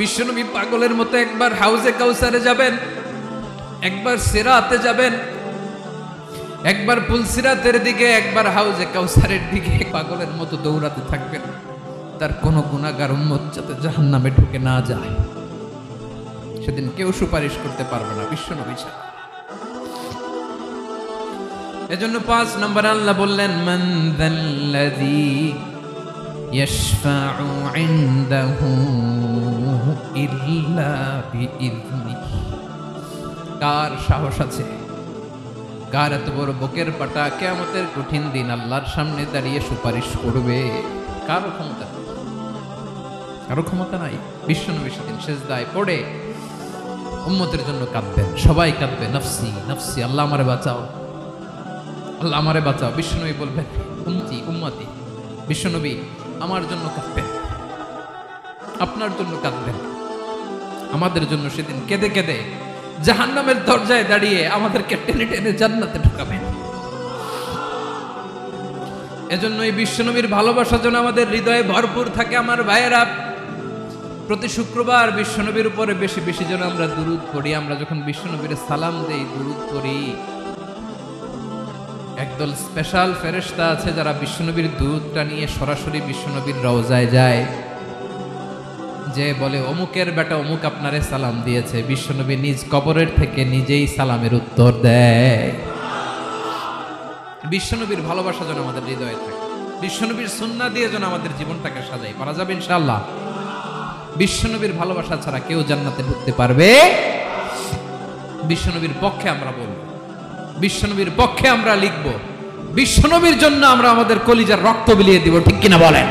বিশ্বনবী পাগলের মতো একবার হাউজে কাউসারে যাবেন, একবার সিরাতে যাবেন, একবার পুলসিরাতের দিকে, একবার হাউজে কাউসারের দিকে পাগলের মতো দৌড়াতে থাকবেন। তার কোনো গুনাহগার উম্মত যাতে জাহান্নামে ঢুকে না যায়, সেদিন কেউ সুপারিশ করতে পারবে না বিশ্বনবী ছাড়া। এজন্য ৫ নম্বরে আল্লাহ বললেন, মান যাল্লাযী ইয়াশফাউ ইনদাহু ইল্লা বিইযনিহি। কার সাহস আছে, কার এত বড় বুকের পাটা কিয়ামতের কঠিন দিন আল্লাহর সামনে দাঁড়িয়ে সুপারিশ করবে? কারো ক্ষমতা নেই, কারো ক্ষমতা নাই। বিশ্বনবী সেদিন সেজদায় পড়ে উম্মতের জন্য কাঁদবেন, সবাই কাঁদবে, নফসি নফসি, আল্লাহ আমারে বাঁচাও, আল্লাহ আমারে বাঁচাও। বিশ্বনবী বলবেন, উম্মতি উম্মতি। বিশ্বনবী আমার জন্য কাঁদবেন, আপনার জন্য কাঁদবেন, আমাদের জন্য সেদিন কেঁদে কেঁদে জাহান্নামের দরজায় দাঁড়িয়ে আমাদেরকে টেনে টেনে জান্নাতে ঢুকাবেন। এজন্য এই বিশ্বনবীর ভালোবাসা যেন আমাদের হৃদয়ে ভরপুর থাকে। আমার ভাইয়েরা, প্রতি শুক্রবার বিশ্বনবীর উপরে বেশি বেশি যেন আমরা দুরূদ পড়ি। আমরা যখন বিশ্বনবীর সালাম দেই, দুরূদ পড়ি, একদল স্পেশাল ফেরেশতা আছে যারা বিশ্বনবীর দুরূদটা নিয়ে সরাসরি বিশ্বনবীর রওজায় যায়, যে বলে অমুকের বেটা অমুক আপনারে সালাম দিয়েছে। বিশ্বনবী নিজ কবরের থেকে নিজেই সালামের উত্তর দেয়। বিশ্বনবীর ভালোবাসা যেন আমাদের হৃদয়ে থাকে, বিশ্বনবীর সুন্নাহ দিয়ে যেন আমাদের জীবনটাকে সাজাই, পারা যাবে ইনশাআল্লাহ। বিশ্বনবীর ভালোবাসা ছাড়া কেউ জান্নাতে ঢুকতে পারবে? বিশ্বনবীর পক্ষে আমরা বলব, বিশ্বনবীর পক্ষে আমরা লিখব, বিশ্বনবীর জন্য আমরা আমাদের কলিজার রক্ত বিলিয়ে দিব, ঠিক কিনা বলেন?